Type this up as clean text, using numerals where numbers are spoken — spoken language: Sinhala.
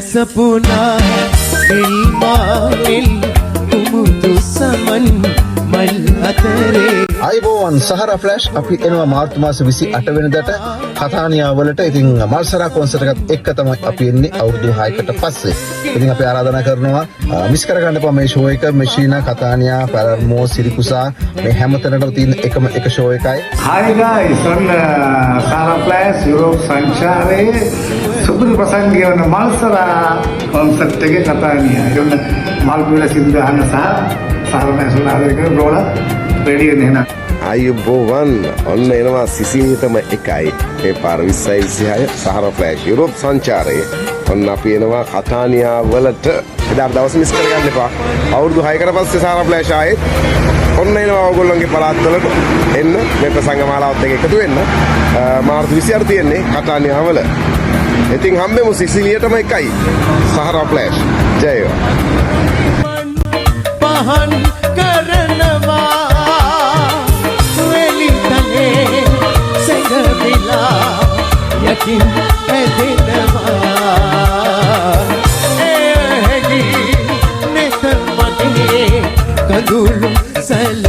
සපුනා නිල්මානෙල් කුමුදු සමන් මල් අතරේ අයිබෝවන් සහරා ෆ්ලෑෂ් අපි එනවා මාර්තු මාස 28 වෙනිදාට කතානියා වලට. ඉතින් මල්සරා කොන්සර්ට් එකත් එක්ක තමයි අපි එන්නේ අවුරුදු 6කට පස්සේ. ඉතින් අපි ආරාධනා කරනවා මිස් කරගන්න එපා මේ ෂෝ එක. මෙෂීනා, කතානියා, පැලර්මෝ, සිරිකුසා මේ හැමතැනටම තියෙන එකම එක ෂෝ එකයි. Hi guys, on Sahara Flash Europe සංචාරයේ සුපුරුදු ප්‍රසංගය වන මල්සරා කොන්සර්ට් එකේ කතානියා. ඒක මල්පුර සින්දුහන සහ සහරා ෆ්ලෑෂ් වල ආදරේ කරන බ්‍රෝලා රෙඩි වෙන්න එනවා. අයිබෝවන් ඔන්න එනවා සිසිලියටම එකයි ඒ පාර 2026 සහරා ෆ්ලෑෂ් යුරෝප් සංචාරයේ. ඔන්න අපි එනවා කතානියා වලට. එදා දවස් මිස් කරගන්න එපා. අවුරුදු 6කට පස්සේ සහරා ෆ්ලෑෂ් ආයෙත් ඔන්න එනවා ඔයගොල්ලන්ගේ පළාත් වලට එන්න මේ ප්‍රසංග මාලාවත් එක්ක එකතු වෙන්න. මාර්තු 28 තියෙන්නේ කතානියා වල. ඉතින් හම්බෙමු සිසිලියටම එකයි සහරා ෆ්ලෑෂ්. ජය පහන් කරනවා වෙලිතලේ සැඟවිලා යකින් ඇදෙනවා එහි නෙතන් මගේ කඳුළු සැල